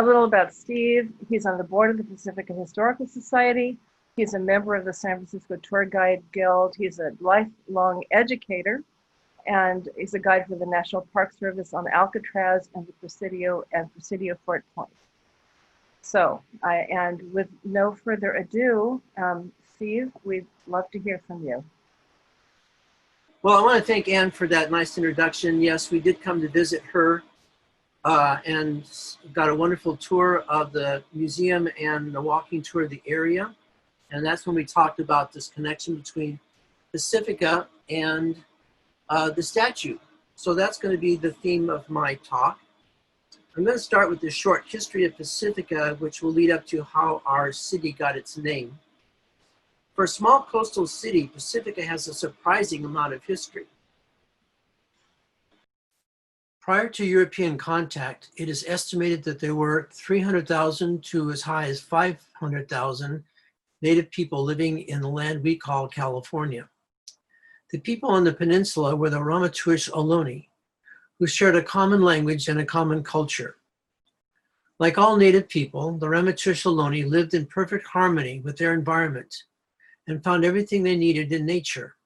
little about Steve. He's on the board of the Pacifica Historical Society. He's a member of the San Francisco Tour Guide Guild. He's a lifelong educator, and he's a guide for the National Park Service on Alcatraz and the Presidio and Presidio Fort Point. So, and with no further ado, Steve, we'd love to hear from you. Well, I want to thank Anne for that nice introduction. Yes, we did come to visit her and got a wonderful tour of the museum and a walking tour of the area. And that's when we talked about this connection between Pacifica and the statue. So that's going to be the theme of my talk. I'm going to start with the short history of Pacifica, which will lead up to how our city got its name. For a small coastal city, Pacifica has a surprising amount of history. Prior to European contact, it is estimated that there were 300,000 to as high as 500,000 native people living in the land we call California. The people on the peninsula were the Ramaytush Ohlone, who shared a common language and a common culture. Like all native people, the Ramaytush Ohlone lived in perfect harmony with their environment and found everything they needed in nature.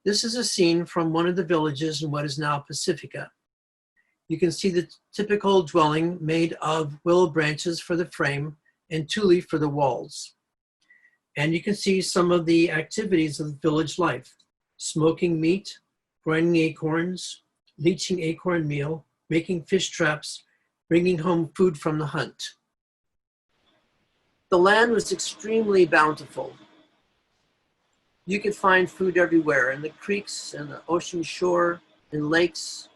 This is a scene from one of the villages in what is now Pacifica. You can see the typical dwelling made of willow branches for the frame and tule for the walls. And you can see some of the activities of the village life: smoking meat, grinding acorns, leaching acorn meal, making fish traps, bringing home food from the hunt. The land was extremely bountiful. You could find food everywhere, in the creeks and the ocean shore, in lakes,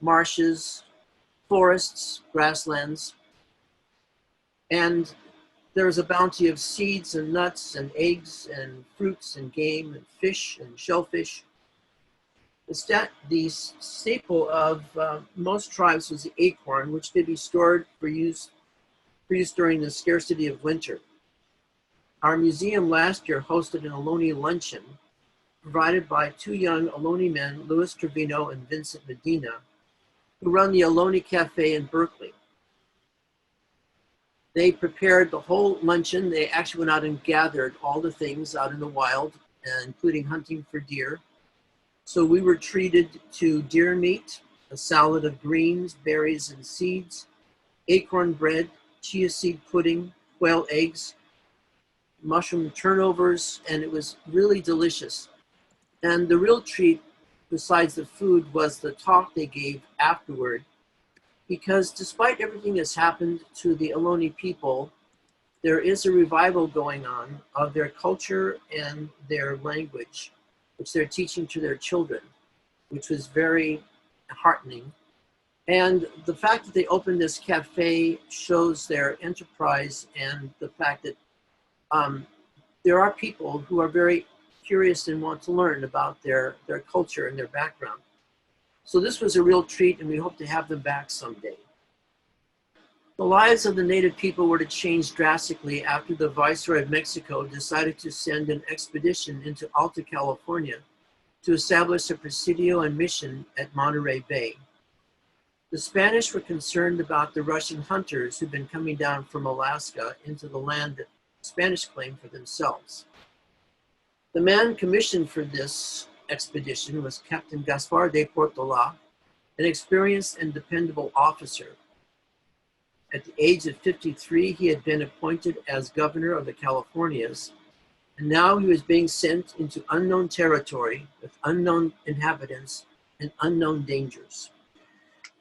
marshes, forests, grasslands. And there was a bounty of seeds and nuts and eggs and fruits and game and fish and shellfish. The staple of most tribes was the acorn, which could be stored for use during the scarcity of winter. Our museum last year hosted an Ohlone luncheon provided by two young Ohlone men, Louis Trevino and Vincent Medina, who run the Ohlone Cafe in Berkeley. They prepared the whole luncheon. They actually went out and gathered all the things out in the wild, including hunting for deer. So we were treated to deer meat, a salad of greens, berries, and seeds, acorn bread, chia seed pudding, quail eggs, mushroom turnovers, and it was really delicious. And the real treat, besides the food, was the talk they gave afterward, because despite everything that's happened to the Ohlone people, there is a revival going on of their culture and their language, which they're teaching to their children, which was very heartening. And the fact that they opened this cafe shows their enterprise and the fact that there are people who are very curious and want to learn about their culture and their background. So this was a real treat, and we hope to have them back someday. The lives of the native people were to change drastically after the Viceroy of Mexico decided to send an expedition into Alta California to establish a Presidio and mission at Monterey Bay. The Spanish were concerned about the Russian hunters who'd been coming down from Alaska into the land that the Spanish claimed for themselves. The man commissioned for this expedition was Captain Gaspar de Portola, an experienced and dependable officer. At the age of 53, he had been appointed as governor of the Californias, and now he was being sent into unknown territory with unknown inhabitants and unknown dangers.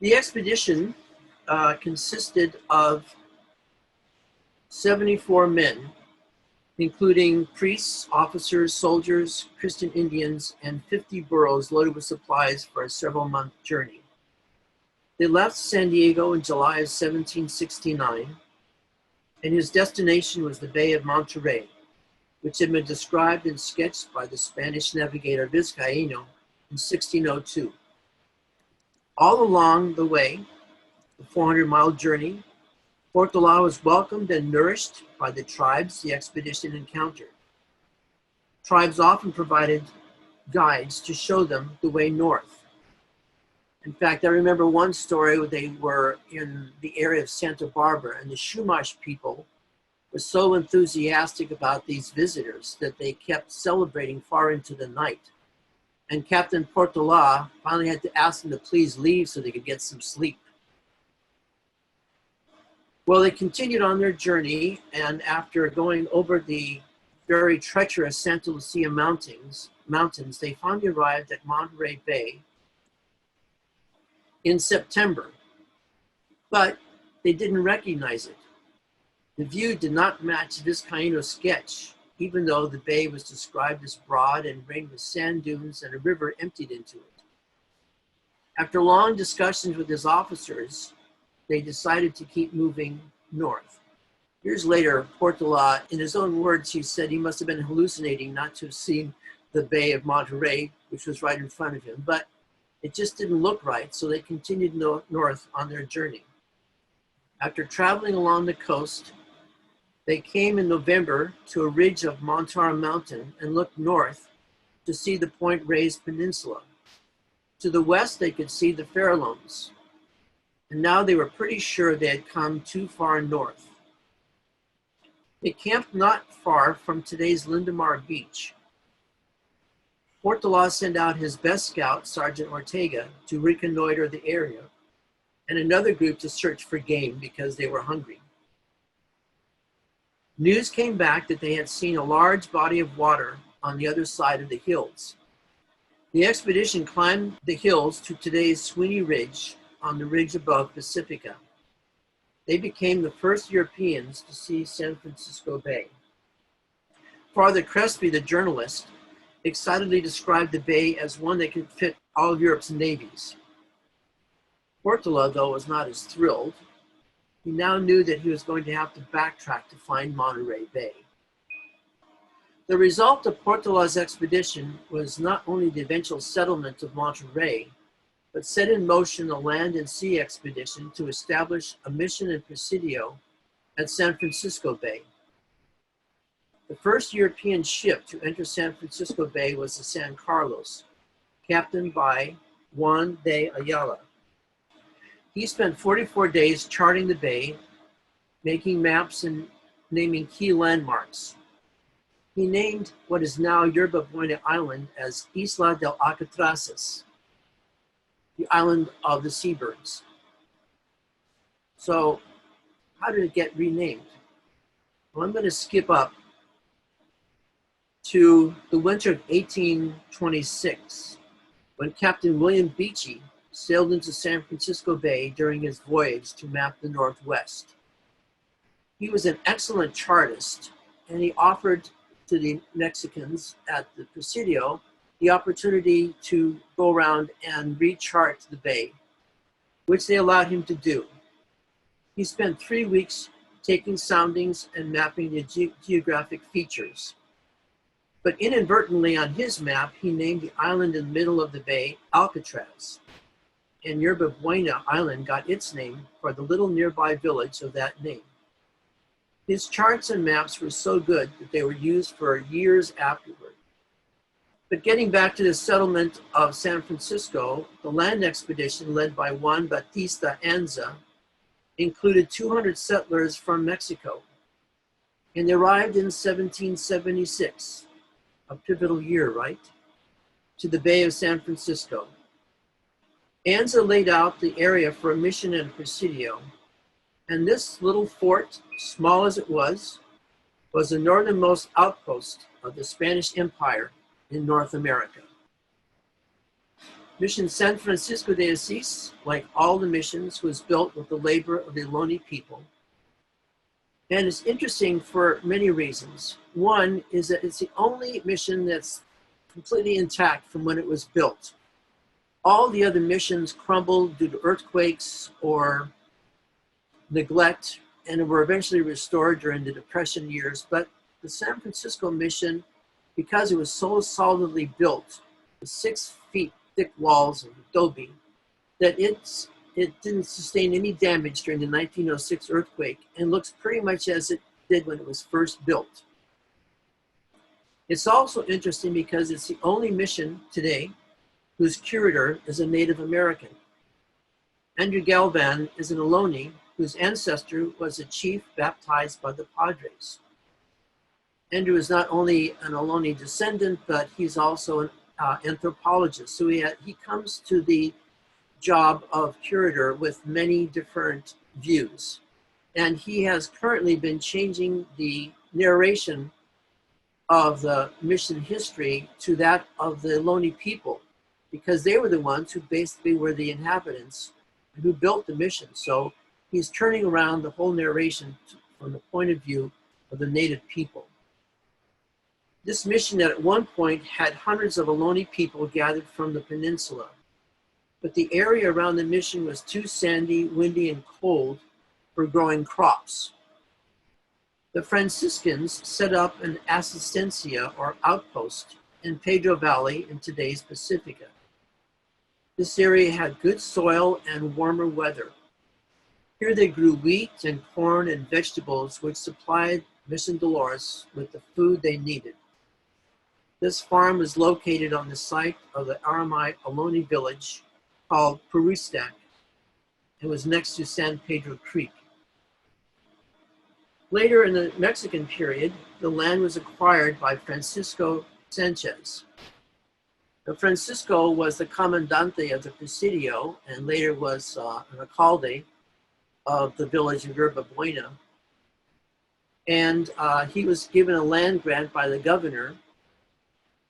The expedition consisted of 74 men, including priests, officers, soldiers, Christian Indians, and 50 burros loaded with supplies for a several-month journey. They left San Diego in July of 1769, and his destination was the Bay of Monterey, which had been described and sketched by the Spanish navigator Vizcaíno in 1602. All along the way, the 400-mile journey, Portola was welcomed and nourished by the tribes the expedition encountered. Tribes often provided guides to show them the way north. In fact, I remember one story where they were in the area of Santa Barbara, and the Chumash people were so enthusiastic about these visitors that they kept celebrating far into the night. And Captain Portola finally had to ask them to please leave so they could get some sleep. Well, they continued on their journey, and after going over the very treacherous Santa Lucia mountains, they finally arrived at Monterey Bay in September, but they didn't recognize it. The view did not match Vizcaíno's sketch, even though the bay was described as broad and ringed with sand dunes and a river emptied into it. After long discussions with his officers, they decided to keep moving north. Years later, Portola, in his own words, he said he must have been hallucinating not to have seen the Bay of Monterey, which was right in front of him, but it just didn't look right, so they continued north on their journey. After traveling along the coast, they came in November to a ridge of Montara Mountain and looked north to see the Point Reyes Peninsula. To the west, they could see the Farallones, and now they were pretty sure they had come too far north. They camped not far from today's Lindamar Beach. Portola sent out his best scout, Sergeant Ortega, to reconnoiter the area, and another group to search for game because they were hungry. News came back that they had seen a large body of water on the other side of the hills. The expedition climbed the hills to today's Sweeney Ridge on the ridge above Pacifica. They became the first Europeans to see San Francisco Bay. Father Crespi, the journalist, excitedly described the bay as one that could fit all of Europe's navies. Portola, though, was not as thrilled. He now knew that he was going to have to backtrack to find Monterey Bay. The result of Portola's expedition was not only the eventual settlement of Monterey, but set in motion a land and sea expedition to establish a mission in Presidio at San Francisco Bay. The first European ship to enter San Francisco Bay was the San Carlos, captained by Juan de Ayala. He spent 44 days charting the bay, making maps and naming key landmarks. He named what is now Yerba Buena Island as Isla del Alcatraz, the island of the seabirds. So how did it get renamed? Well, I'm going to skip up to the winter of 1826, when Captain William Beechey sailed into San Francisco Bay during his voyage to map the Northwest. He was an excellent chartist, and he offered to the Mexicans at the Presidio the opportunity to go around and rechart the bay, which they allowed him to do. He spent 3 weeks taking soundings and mapping the geographic features. But inadvertently on his map, he named the island in the middle of the bay Alcatraz. And Yerba Buena Island got its name for the little nearby village of that name. His charts and maps were so good that they were used for years afterward. But getting back to the settlement of San Francisco, the land expedition led by Juan Bautista Anza included 200 settlers from Mexico. And they arrived in 1776, a pivotal year, right? To the Bay of San Francisco. Anza laid out the area for a mission in Presidio, and this little fort, small as it was the northernmost outpost of the Spanish Empire in North America. Mission San Francisco de Asís, like all the missions, was built with the labor of the Ohlone people. And it's interesting for many reasons. One is that it's the only mission that's completely intact from when it was built. All the other missions crumbled due to earthquakes or neglect, and were eventually restored during the Depression years. But the San Francisco mission, because it was so solidly built, with 6 feet thick walls of adobe, that it didn't sustain any damage during the 1906 earthquake and looks pretty much as it did when it was first built. It's also interesting because it's the only mission today whose curator is a Native American. Andrew Galvan is an Ohlone whose ancestor was a chief baptized by the Padres. Andrew is not only an Ohlone descendant, but he's also an anthropologist. So he comes to the job of curator with many different views. And he has currently been changing the narration of the mission history to that of the Ohlone people, because they were the ones who basically were the inhabitants who built the mission. So he's turning around the whole narration from the point of view of the native people. This mission at one point had hundreds of Ohlone people gathered from the peninsula, but the area around the mission was too sandy, windy, and cold for growing crops. The Franciscans set up an asistencia or outpost in Pedro Valley in today's Pacifica. This area had good soil and warmer weather. Here they grew wheat and corn and vegetables, which supplied Mission Dolores with the food they needed. This farm was located on the site of the Aramay Ohlone village called Presidio. It was next to San Pedro Creek. Later in the Mexican period, the land was acquired by Francisco Sanchez. Now, Francisco was the comandante of the Presidio and later was an alcalde of the village of Yerba Buena. And he was given a land grant by the governor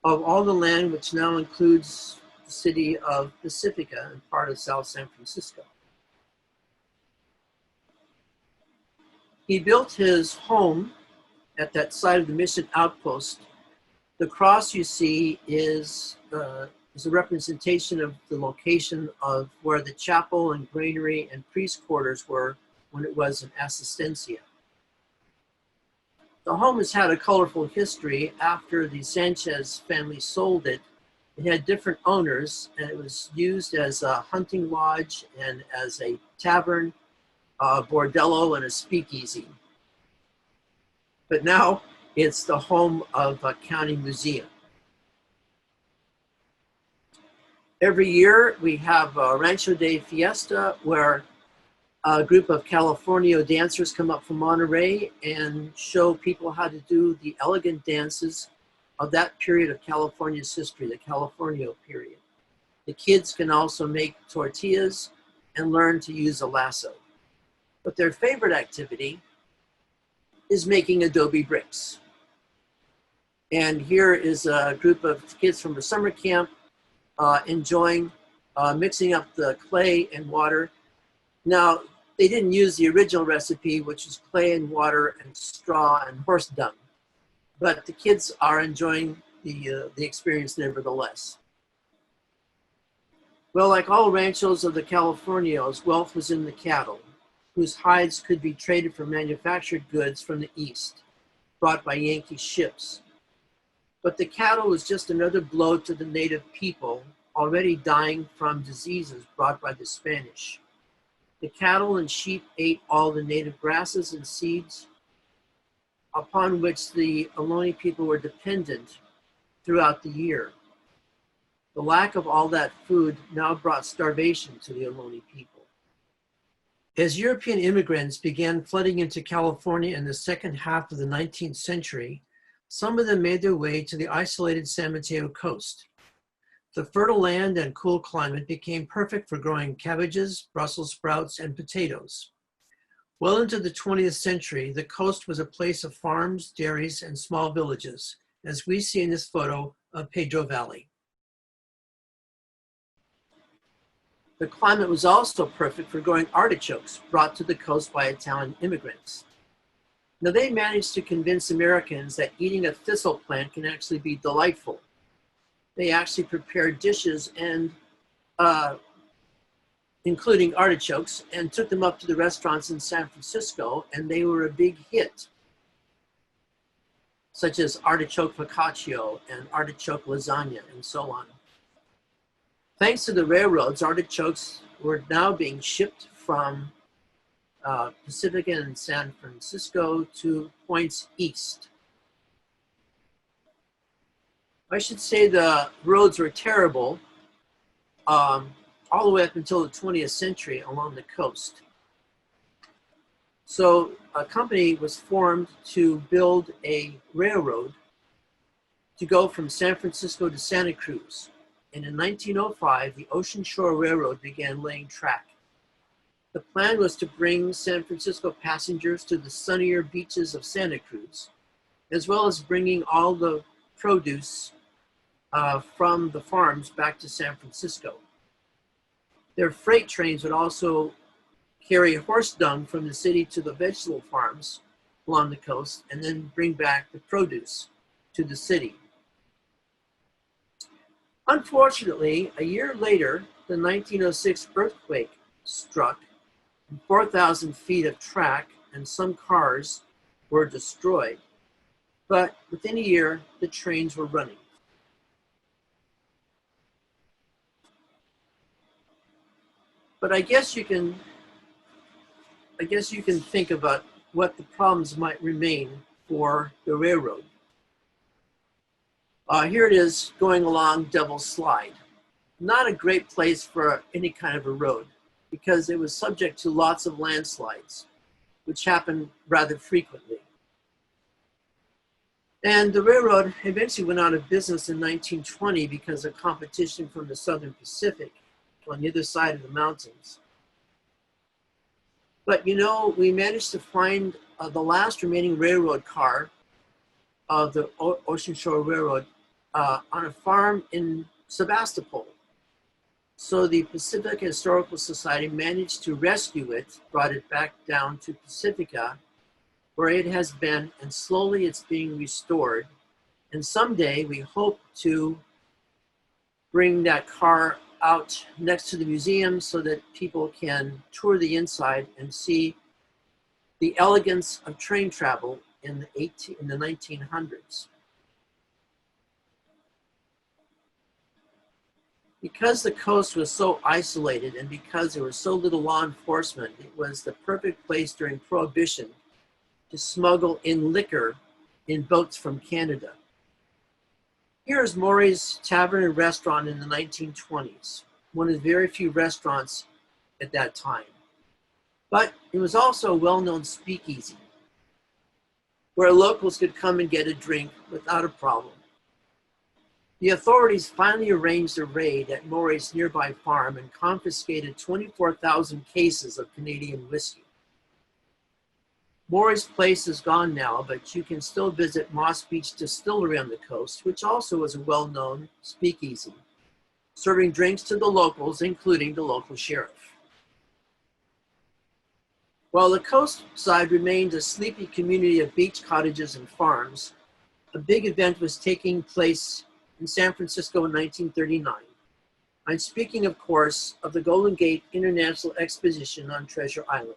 of all the land, which now includes the city of Pacifica and part of South San Francisco. He built his home at that site of the mission outpost. The cross you see is a representation of the location of where the chapel and granary and priest quarters were when it was an asistencia. The home has had a colorful history. After the Sanchez family sold it, it had different owners, and it was used as a hunting lodge and as a tavern, a bordello, and a speakeasy. But now it's the home of a county museum. Every year we have a Rancho Day Fiesta where a group of Californio dancers come up from Monterey and show people how to do the elegant dances of that period of California's history, the Californio period. The kids can also make tortillas and learn to use a lasso. But their favorite activity is making adobe bricks. And here is a group of kids from a summer camp enjoying mixing up the clay and water. Now, they didn't use the original recipe, which is clay and water and straw and horse dung. But the kids are enjoying the experience nevertheless. Well, like all ranchos of the Californios, wealth was in the cattle, whose hides could be traded for manufactured goods from the east, brought by Yankee ships. But the cattle was just another blow to the native people, already dying from diseases brought by the Spanish. The cattle and sheep ate all the native grasses and seeds upon which the Ohlone people were dependent throughout the year. The lack of all that food now brought starvation to the Ohlone people. As European immigrants began flooding into California in the second half of the 19th century, some of them made their way to the isolated San Mateo Coast. The fertile land and cool climate became perfect for growing cabbages, Brussels sprouts, and potatoes. Well into the 20th century, the coast was a place of farms, dairies, and small villages, as we see in this photo of Pedro Valley. The climate was also perfect for growing artichokes brought to the coast by Italian immigrants. Now, they managed to convince Americans that eating a thistle plant can actually be delightful. They actually prepared dishes and including artichokes, and took them up to the restaurants in San Francisco, and they were a big hit, such as artichoke focaccia and artichoke lasagna and so on. Thanks to the railroads, artichokes were now being shipped from Pacifica and San Francisco to points east. I should say the roads were terrible. all the way up until the 20th century along the coast. So a company was formed to build a railroad to go from San Francisco to Santa Cruz. And in 1905, the Ocean Shore Railroad began laying track. The plan was to bring San Francisco passengers to the sunnier beaches of Santa Cruz, as well as bringing all the produce from the farms back to San Francisco. Their freight trains would also carry horse dung from the city to the vegetable farms along the coast and then bring back the produce to the city. Unfortunately, a year later, the 1906 earthquake struck, and 4,000 feet of track and some cars were destroyed. But within a year, the trains were running. But I guess you can think about what the problems might remain for the railroad. Here it is going along Devil's Slide. Not a great place for any kind of a road because it was subject to lots of landslides, which happened rather frequently. And the railroad eventually went out of business in 1920 because of competition from the Southern Pacific on the other side of the mountains. But you know, we managed to find the last remaining railroad car of the Ocean Shore Railroad on a farm in Sebastopol. So the Pacifica Historical Society managed to rescue it, brought it back down to Pacifica, where it has been, and slowly it's being restored. And someday we hope to bring that car out next to the museum so that people can tour the inside and see the elegance of train travel in the 1900s. Because the coast was so isolated and because there was so little law enforcement, it was the perfect place during Prohibition to smuggle in liquor in boats from Canada. Here is Maury's Tavern and Restaurant in the 1920s, one of the very few restaurants at that time. But it was also a well-known speakeasy where locals could come and get a drink without a problem. The authorities finally arranged a raid at Maury's nearby farm and confiscated 24,000 cases of Canadian whiskey. Maury's place is gone now, but you can still visit Moss Beach Distillery on the coast, which also is a well-known speakeasy, serving drinks to the locals, including the local sheriff. While the coast side remained a sleepy community of beach cottages and farms, a big event was taking place in San Francisco in 1939. I'm speaking, of course, of the Golden Gate International Exposition on Treasure Island.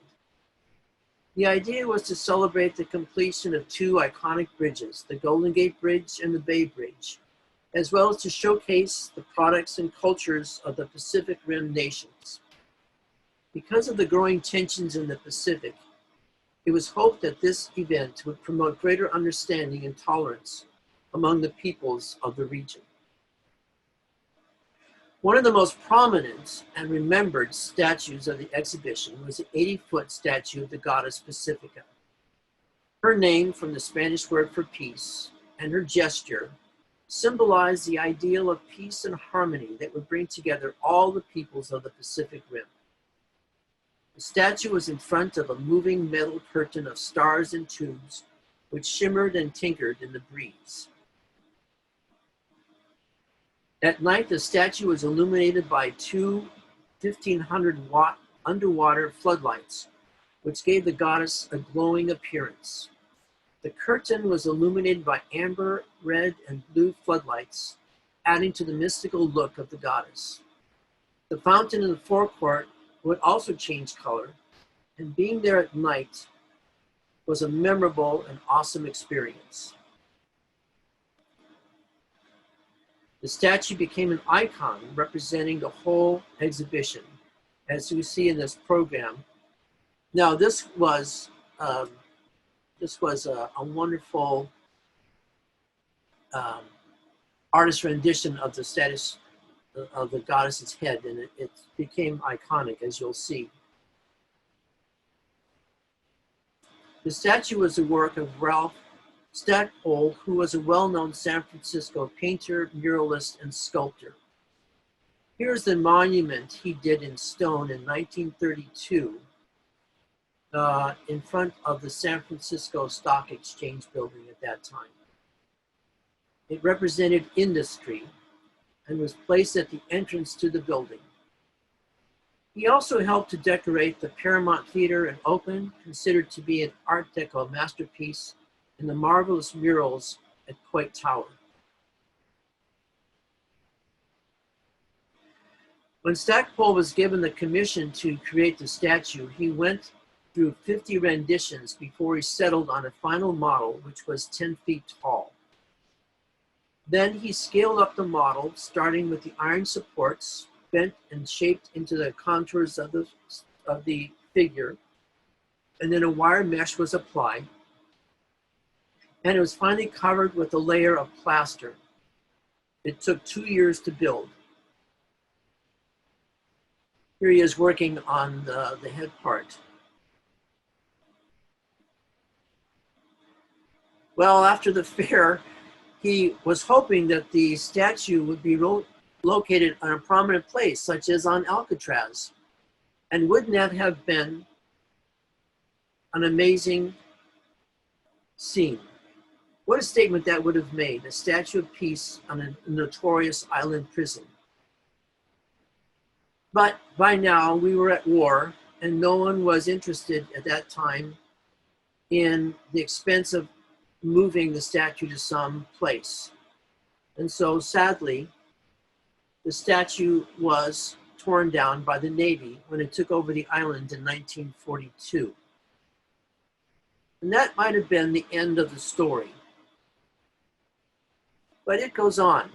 The idea was to celebrate the completion of two iconic bridges, the Golden Gate Bridge and the Bay Bridge, as well as to showcase the products and cultures of the Pacific Rim nations. Because of the growing tensions in the Pacific, it was hoped that this event would promote greater understanding and tolerance among the peoples of the region. One of the most prominent and remembered statues of the exhibition was the 80-foot statue of the Goddess Pacifica. Her name, from the Spanish word for peace, and her gesture symbolized the ideal of peace and harmony that would bring together all the peoples of the Pacific Rim. The statue was in front of a moving metal curtain of stars and tubes, which shimmered and tinkered in the breeze. At night, the statue was illuminated by two 1,500-watt underwater floodlights, which gave the goddess a glowing appearance. The curtain was illuminated by amber, red, and blue floodlights, adding to the mystical look of the goddess. The fountain in the forecourt would also change color, and being there at night was a memorable and awesome experience. The statue became an icon representing the whole exhibition, as we see in this program. Now, this was a wonderful artist rendition of the the goddess's head, and it became iconic, as you'll see. The statue was the work of Ralph Stackpole, who was a well-known San Francisco painter, muralist, and sculptor. Here's the monument he did in stone in 1932 in front of the San Francisco Stock Exchange building at that time. It represented industry and was placed at the entrance to the building. He also helped to decorate the Paramount Theater in Oakland, considered to be an Art Deco masterpiece, and the marvelous murals at Coit Tower. When Stackpole was given the commission to create the statue, he went through 50 renditions before he settled on a final model, which was 10 feet tall. Then he scaled up the model, starting with the iron supports, bent and shaped into the contours of the figure, and then a wire mesh was applied, and it was finally covered with a layer of plaster. It took 2 years to build. Here he is working on the head part. Well, after the fair, he was hoping that the statue would be located on a prominent place, such as on Alcatraz. And wouldn't that have been an amazing scene? What a statement that would have made, a statue of peace on a notorious island prison. But by now we were at war, and no one was interested at that time in the expense of moving the statue to some place. And so sadly, the statue was torn down by the Navy when it took over the island in 1942. And that might have been the end of the story. But it goes on.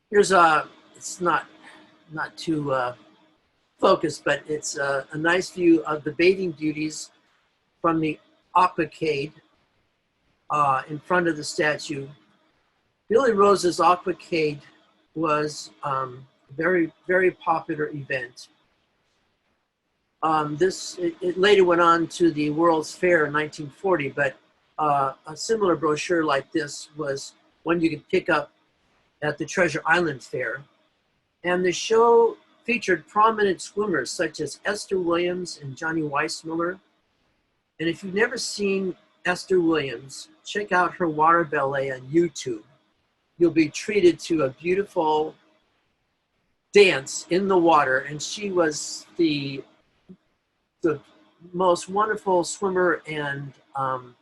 Here's it's not too focused, but it's a nice view of the bathing beauties from the aquacade in front of the statue. Billy Rose's aquacade was a very, very popular event. It later went on to the World's Fair in 1940, but a similar brochure like this was one you could pick up at the Treasure Island Fair. And the show featured prominent swimmers such as Esther Williams and Johnny Weissmuller. And if you've never seen Esther Williams, check out her water ballet on YouTube. You'll be treated to a beautiful dance in the water. And she was the most wonderful swimmer and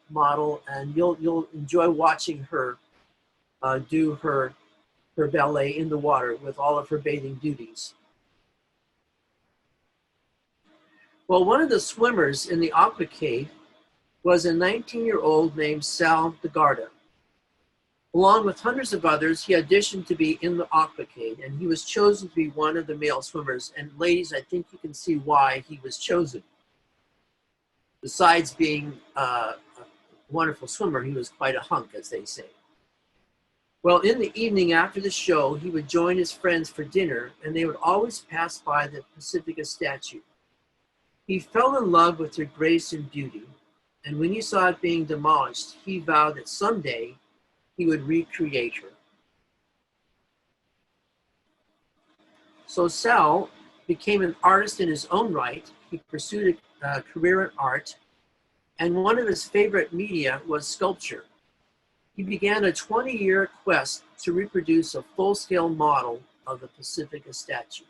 model, and you'll enjoy watching her do her ballet in the water with all of her bathing duties. Well, one of the swimmers in the aquacade was a 19-year-old named Sal DeGarda. Along with hundreds of others, he auditioned to be in the aquacade, and he was chosen to be one of the male swimmers. And ladies, I think you can see why he was chosen. Besides being a wonderful swimmer, he was quite a hunk, as they say. Well, in the evening after the show, he would join his friends for dinner, and they would always pass by the Pacifica statue. He fell in love with her grace and beauty, and when he saw it being demolished, he vowed that someday he would recreate her. So Sal became an artist in his own right. He pursued a career in art, and one of his favorite media was sculpture. He began a 20-year quest to reproduce a full-scale model of the Pacifica statue.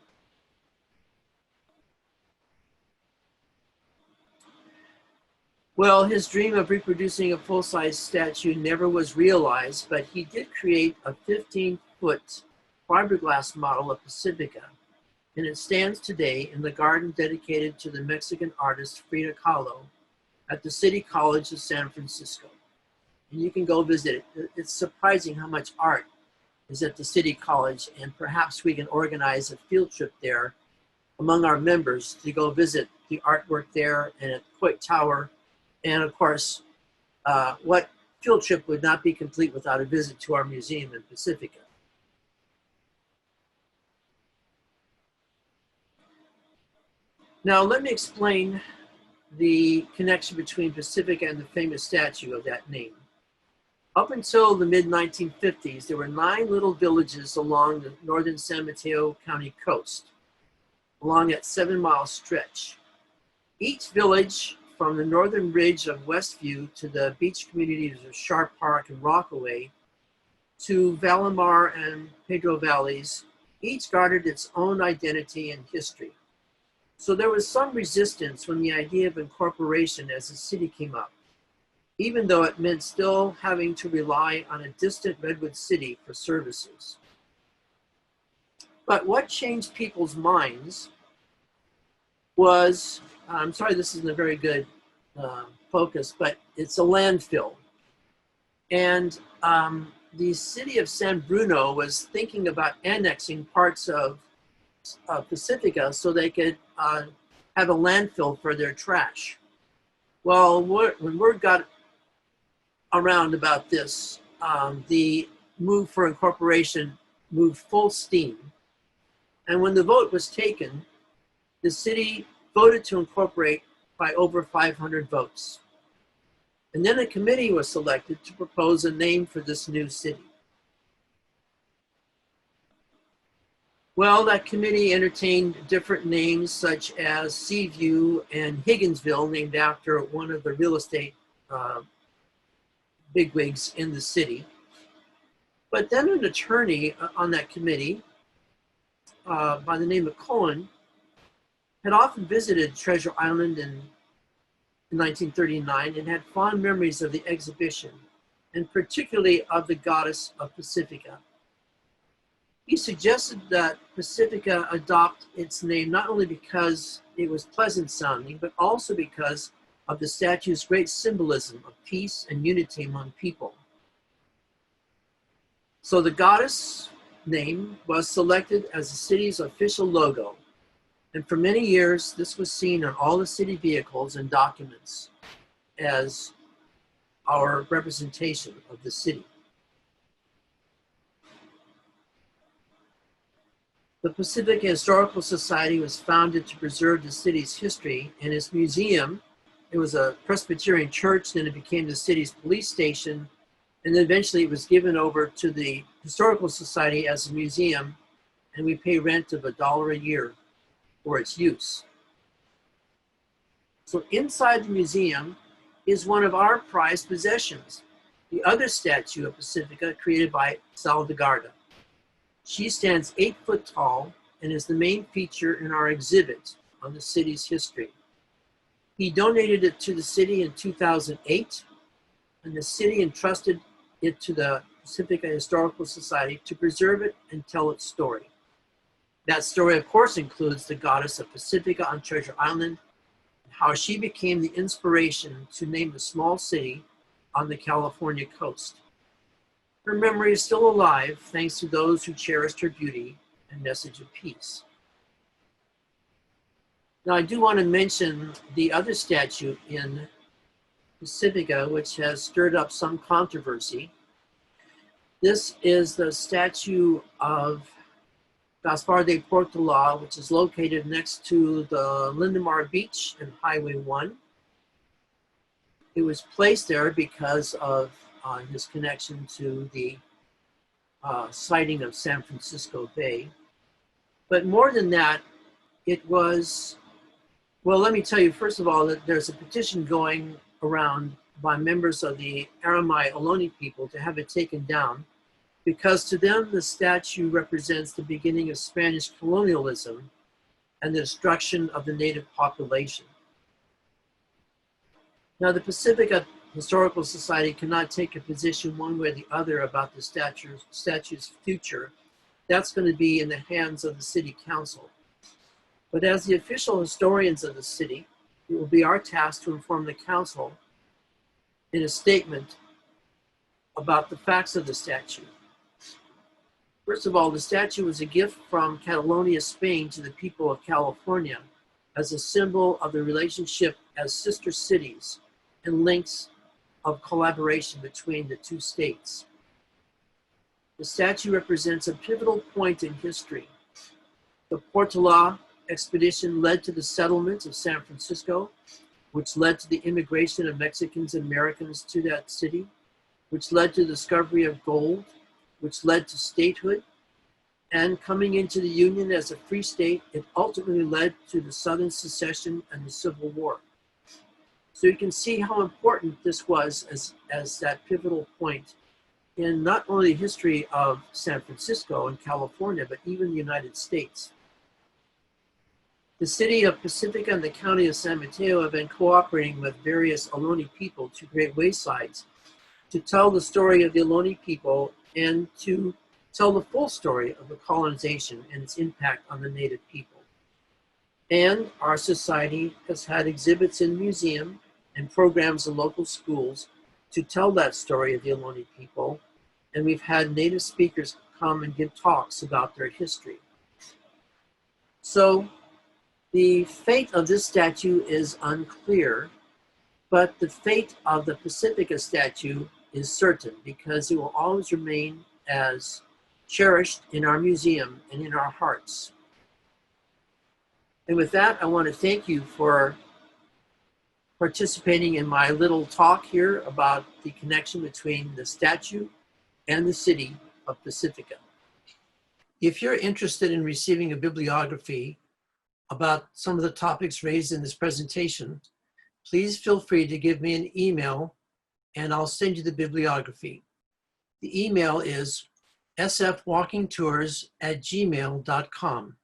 Well, his dream of reproducing a full-size statue never was realized, but he did create a 15-foot fiberglass model of Pacifica, and it stands today in the garden dedicated to the Mexican artist Frida Kahlo at the City College of San Francisco. And you can go visit it. It's surprising how much art is at the City College, and perhaps we can organize a field trip there among our members to go visit the artwork there and at Coit Tower. And of course, what field trip would not be complete without a visit to our museum in Pacifica? Now let me explain the connection between Pacifica and the famous statue of that name. Up until the mid-1950s, there were 9 little villages along the northern San Mateo County coast, along that 7-mile stretch. Each village, from the northern ridge of Westview to the beach communities of Sharp Park and Rockaway, to Valimar and Pedro Valleys, each guarded its own identity and history. So there was some resistance when the idea of incorporation as a city came up, even though it meant still having to rely on a distant Redwood City for services. But what changed people's minds was, I'm sorry this isn't a very good focus, but it's a landfill. And the city of San Bruno was thinking about annexing parts of Pacifica so they could have a landfill for their trash. Well, when word got around about this, the move for incorporation moved full steam. And when the vote was taken, the city voted to incorporate by over 500 votes. And then a committee was selected to propose a name for this new city. Well, that committee entertained different names such as Seaview and Higginsville, named after one of the real estate bigwigs in the city. But then an attorney on that committee by the name of Cohen had often visited Treasure Island in 1939 and had fond memories of the exhibition, and particularly of the Goddess of Pacifica. He suggested that Pacifica adopt its name not only because it was pleasant sounding, but also because of the statue's great symbolism of peace and unity among people. So the goddess name was selected as the city's official logo. And for many years, this was seen on all the city vehicles and documents as our representation of the city. The Pacifica Historical Society was founded to preserve the city's history, and its museum, it was a Presbyterian church, then it became the city's police station, and then eventually it was given over to the Historical Society as a museum, and we pay rent of $1 a year for its use. So inside the museum is one of our prized possessions, the other statue of Pacifica created by Sal de Garda. She stands 8 foot tall and is the main feature in our exhibit on the city's history. He donated it to the city in 2008, and the city entrusted it to the Pacifica Historical Society to preserve it and tell its story. That story, of course, includes the Goddess of Pacifica on Treasure Island, and how she became the inspiration to name the small city on the California coast. Her memory is still alive thanks to those who cherished her beauty and message of peace. Now, I do want to mention the other statue in Pacifica, which has stirred up some controversy. This is the statue of Gaspar de Portola, which is located next to the Lindemar Beach and Highway 1. It was placed there because of his connection to the sighting of San Francisco Bay. But more than that, it was, well, let me tell you, first of all, that there's a petition going around by members of the Aramai Ohlone people to have it taken down, because to them, the statue represents the beginning of Spanish colonialism and the destruction of the native population. Now, the Pacifica Historical Society cannot take a position one way or the other about the statue's future. That's going to be in the hands of the city council. But as the official historians of the city, it will be our task to inform the council in a statement about the facts of the statue. First of all, the statue was a gift from Catalonia, Spain to the people of California as a symbol of the relationship as sister cities and links of collaboration between the two states. The statue represents a pivotal point in history. The Portola expedition led to the settlement of San Francisco, which led to the immigration of Mexicans and Americans to that city, which led to the discovery of gold, which led to statehood. And coming into the Union as a free state, it ultimately led to the Southern secession and the Civil War. So you can see how important this was as that pivotal point in not only the history of San Francisco and California, but even the United States. The city of Pacifica and the county of San Mateo have been cooperating with various Ohlone people to create waysides to tell the story of the Ohlone people and to tell the full story of the colonization and its impact on the native people. And our society has had exhibits in museum and programs in local schools to tell that story of the Ohlone people. And we've had native speakers come and give talks about their history. So the fate of this statue is unclear, but the fate of the Pacifica statue is certain because it will always remain as cherished in our museum and in our hearts. And with that, I want to thank you for participating in my little talk here about the connection between the statue and the city of Pacifica. If you're interested in receiving a bibliography about some of the topics raised in this presentation, please feel free to give me an email and I'll send you the bibliography. The email is sfwalkingtours@gmail.com.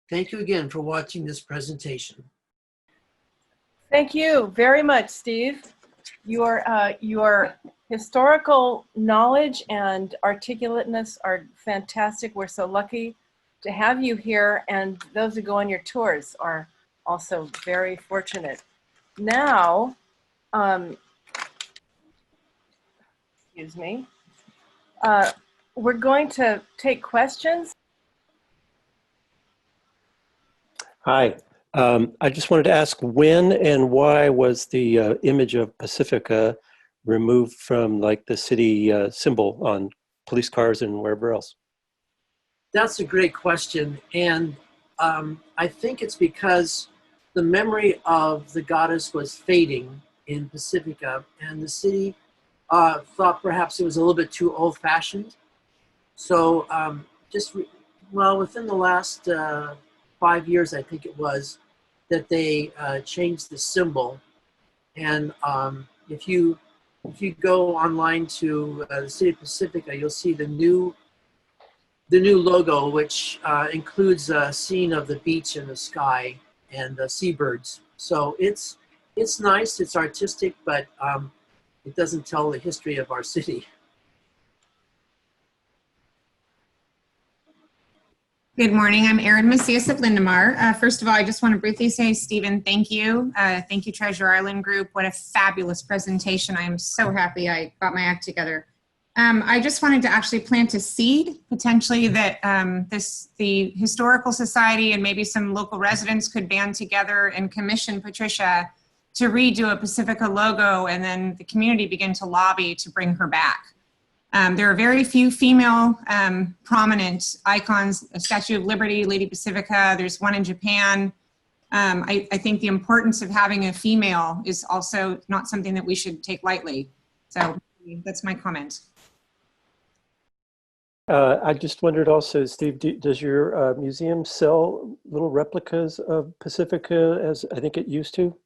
Thank you again for watching this presentation. Thank you very much, Steve. Your historical knowledge and articulateness are fantastic. We're so lucky to have you here, and those who go on your tours are also very fortunate. Now, excuse me, we're going to take questions. Hi, I just wanted to ask when and why was the image of Pacifica removed from like the city symbol on police cars and wherever else? That's a great question. And I think it's because the memory of the goddess was fading in Pacifica and the city thought perhaps it was a little bit too old-fashioned. So within the last 5 years, I think it was, that they changed the symbol. And if you go online to the city of Pacifica, you'll see the new logo, which includes a scene of the beach and the sky and the seabirds. So it's nice, it's artistic, but it doesn't tell the history of our city. Good morning. I'm Erin Macias of Lindemar. First of all, I just want to briefly say, Stephen, thank you. Thank you, Treasure Island Group. What a fabulous presentation. I am so happy I got my act together. I just wanted to actually plant a seed, potentially, that the Historical Society and maybe some local residents could band together and commission Patricia to redo a Pacifica logo, and then the community begin to lobby to bring her back. There are very few female prominent icons, a Statue of Liberty, Lady Pacifica, there's one in Japan. I think the importance of having a female is also not something that we should take lightly. So that's my comment. I just wondered also, Steve, does your museum sell little replicas of Pacifica as I think it used to?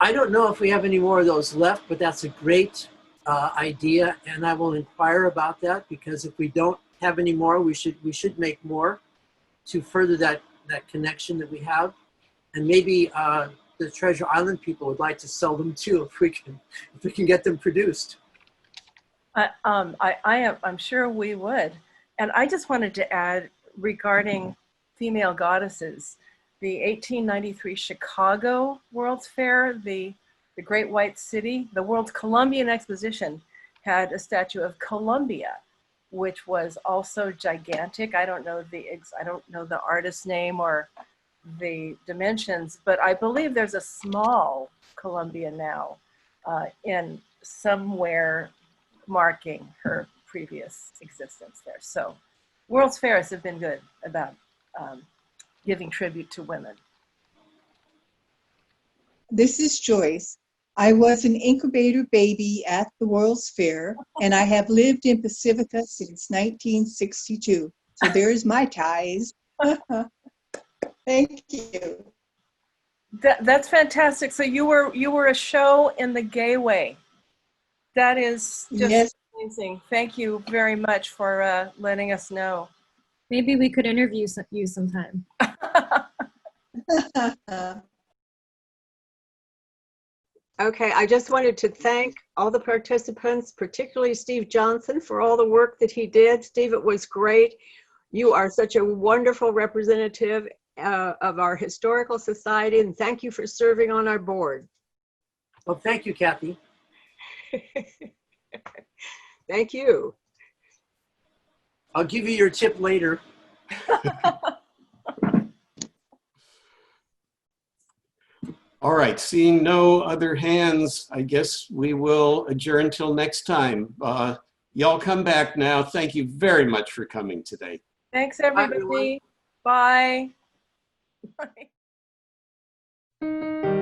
I don't know if we have any more of those left, but that's a great idea, and I will inquire about that, because if we don't have any more, we should make more to further that connection that we have, and maybe the Treasure Island people would like to sell them too if we can get them produced. I'm sure we would, and I just wanted to add regarding female goddesses, the 1893 Chicago World's Fair, the Great White City, the World's Columbian Exposition had a statue of Columbia, which was also gigantic. I don't know the artist's name or the dimensions, but I believe there's a small Columbia now in somewhere marking her previous existence there. So World's Fairs have been good about giving tribute to women. This is Joyce. I was an incubator baby at the World's Fair, and I have lived in Pacifica since 1962. So there's my ties. Thank you. That's fantastic. So you were a show in the gay way. That is just Yes. amazing. Thank you very much for letting us know. Maybe we could interview you sometime. Okay, I just wanted to thank all the participants, particularly Steve Johnson, for all the work that he did. Steve, it was great. You are such a wonderful representative of our historical society, and thank you for serving on our board. Well, thank you, Kathy. Thank you. I'll give you your tip later. All right, seeing no other hands, I guess we will adjourn till next time. Y'all come back now. Thank you very much for coming today. Thanks, everyone. everybody. Bye. Bye.